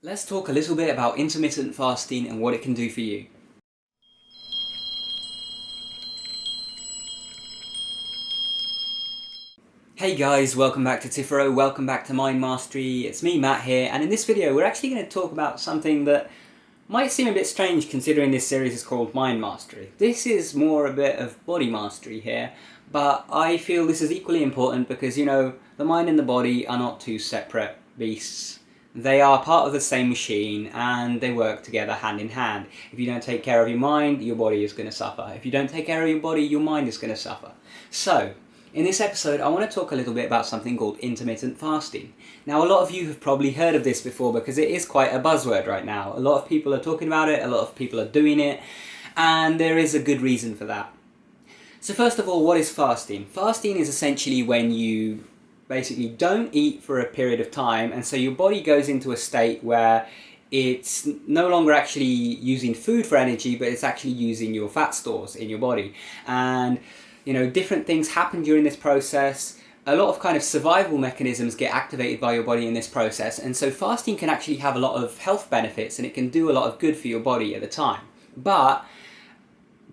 Let's talk a little bit about intermittent fasting and what it can do for you. Hey guys, welcome back to Tipharot, welcome back to Mind Mastery. It's me, Matt here, and in this video we're actually going to talk about something that might seem a bit strange considering this series is called Mind Mastery. This is more a bit of body mastery here, but I feel this is equally important because, the mind and the body are not two separate beasts. They are part of the same machine and they work together hand in hand. If you don't take care of your mind, your body is going to suffer. If you don't take care of your body, your mind is going to suffer. So, in this episode, I want to talk a little bit about something called intermittent fasting. Now, a lot of you have probably heard of this before because it is quite a buzzword right now. A lot of people are talking about it, a lot of people are doing it, and there is a good reason for that. So first of all, what is fasting? Fasting is essentially when you basically don't eat for a period of time, and so your body goes into a state where it's no longer actually using food for energy, but it's actually using your fat stores in your body. And different things happen during this process. A lot of kind of survival mechanisms get activated by your body in this process, and so fasting can actually have a lot of health benefits and it can do a lot of good for your body at the time. But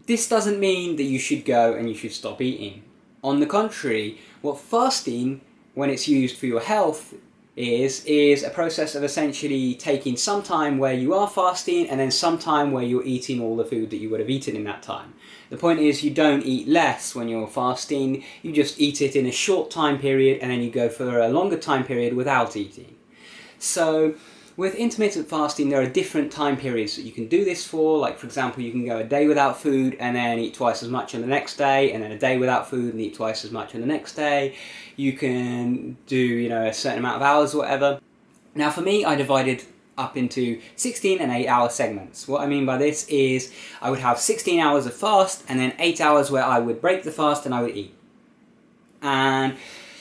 this doesn't mean that you should go and you should stop eating. On the contrary, what fasting, when it's used for your health, is a process of essentially taking some time where you are fasting and then some time where you're eating all the food that you would have eaten in that time. The point is you don't eat less when you're fasting, you just eat it in a short time period and then you go for a longer time period without eating. So with intermittent fasting, there are different time periods that you can do this for. Like, for example, you can go a day without food and then eat twice as much on the next day, and then a day without food and eat twice as much on the next day. You can do, a certain amount of hours or whatever. Now, for me, I divided up into 16 and 8 hour segments. What I mean by this is I would have 16 hours of fast and then 8 hours where I would break the fast and I would eat. And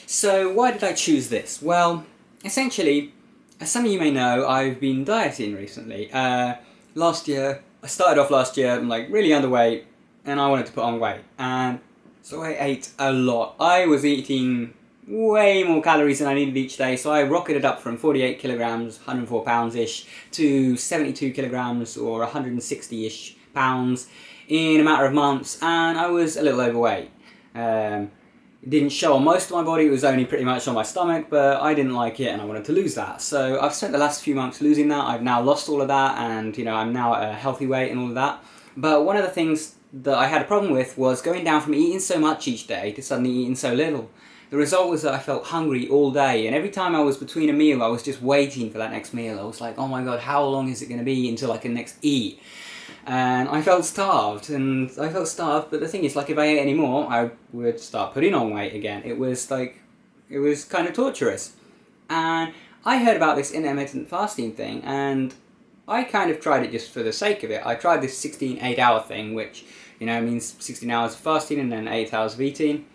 so why did I choose this? Well, essentially, as some of you may know, I've been dieting recently. I started off last year, I'm really underweight, and I wanted to put on weight. And so I ate a lot. I was eating way more calories than I needed each day, so I rocketed up from 48 kilograms, 104 pounds-ish, to 72 kilograms or 160-ish pounds in a matter of months, and I was a little overweight. It didn't show on most of my body, it was only pretty much on my stomach, but I didn't like it and I wanted to lose that. So I've spent the last few months losing that. I've now lost all of that and I'm now at a healthy weight and all of that. But one of the things that I had a problem with was going down from eating so much each day to suddenly eating so little. The result was that I felt hungry all day, and every time I was between a meal I was just waiting for that next meal. I was like, oh my god, how long is it going to be until I can next eat? And I felt starved, but the thing is, if I ate any more, I would start putting on weight again. It was kind of torturous. And I heard about this intermittent fasting thing, and I kind of tried it just for the sake of it. I tried this 16 8-hour thing, which, means 16 hours of fasting and then 8 hours of eating.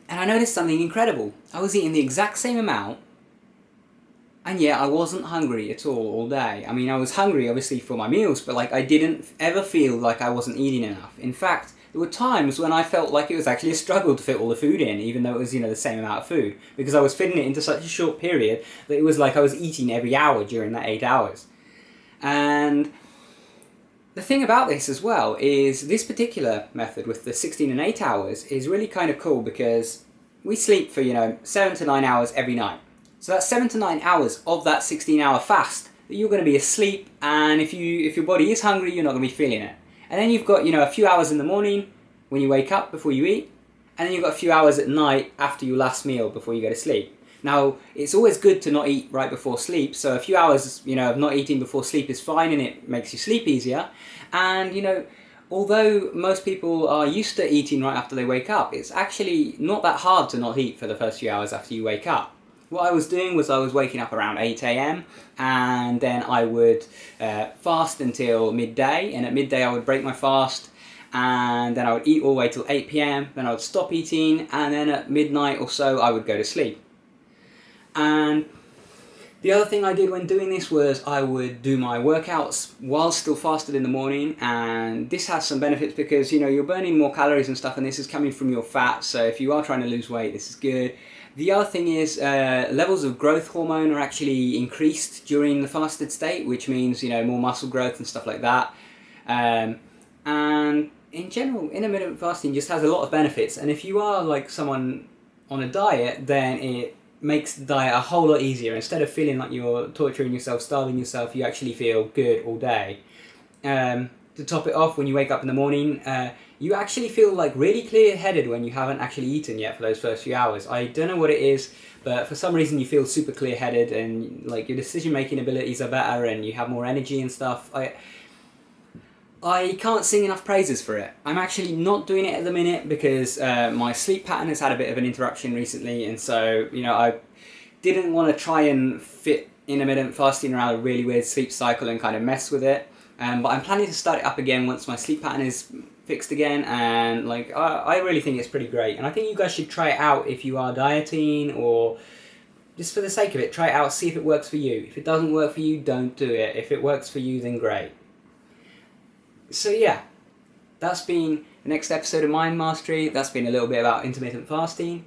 And I noticed something incredible. I was eating the exact same amount, and yet I wasn't hungry at all day. I mean, I was hungry obviously for my meals, but I didn't ever feel like I wasn't eating enough. In fact, there were times when I felt like it was actually a struggle to fit all the food in, even though it was, the same amount of food, because I was fitting it into such a short period that it was like I was eating every hour during that 8 hours. And the thing about this as well is this particular method with the 16 and 8 hours is really kind of cool because we sleep for, 7 to 9 hours every night. So that's 7 to 9 hours of that 16-hour fast that you're going to be asleep, and if your body is hungry, you're not going to be feeling it. And then you've got, a few hours in the morning when you wake up before you eat, and then you've got a few hours at night after your last meal before you go to sleep. Now, it's always good to not eat right before sleep, so a few hours, of not eating before sleep is fine and it makes you sleep easier. And, although most people are used to eating right after they wake up, it's actually not that hard to not eat for the first few hours after you wake up. What I was doing was I was waking up around 8 a.m. and then I would fast until midday, and at midday I would break my fast, and then I would eat all the way till 8 p.m, then I would stop eating, and then at midnight or so I would go to sleep. And the other thing I did when doing this was I would do my workouts while still fasted in the morning, and this has some benefits because you're burning more calories and stuff, and this is coming from your fat, so if you are trying to lose weight, this is good. The other thing is levels of growth hormone are actually increased during the fasted state, which means, more muscle growth and stuff like that. And in general, intermittent fasting just has a lot of benefits. And if you are like someone on a diet, then it makes the diet a whole lot easier. Instead of feeling like you're torturing yourself, starving yourself, you actually feel good all day. To top it off, when you wake up in the morning, you actually feel like really clear-headed when you haven't actually eaten yet for those first few hours. I don't know what it is, but for some reason you feel super clear-headed and like your decision-making abilities are better and you have more energy and stuff. I can't sing enough praises for it. I'm actually not doing it at the minute because my sleep pattern has had a bit of an interruption recently, and so I didn't want to try and fit intermittent fasting around a really weird sleep cycle and kind of mess with it. But I'm planning to start it up again once my sleep pattern is fixed again, and I really think it's pretty great. And I think you guys should try it out if you are dieting, or just for the sake of it, try it out, see if it works for you. If it doesn't work for you, don't do it. If it works for you, then great. So yeah, that's been the next episode of Mind Mastery. That's been a little bit about intermittent fasting.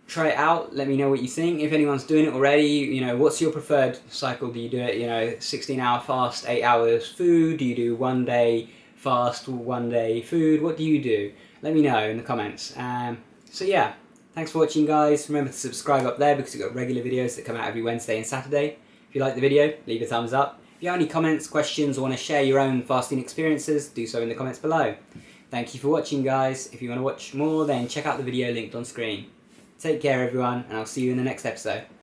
Try it out, let me know what you think. If anyone's doing it already, what's your preferred cycle? Do you do it, 16-hour fast, 8 hours food? Do you do 1 day fast, 1 day food? What do you do? Let me know in the comments. So yeah, thanks for watching, guys. Remember to subscribe up there because we've got regular videos that come out every Wednesday and Saturday. If you like the video, leave a thumbs up. If you have any comments, questions, or want to share your own fasting experiences, do so in the comments below. Thank you for watching, guys. If you want to watch more, then check out the video linked on screen. Take care, everyone, and I'll see you in the next episode.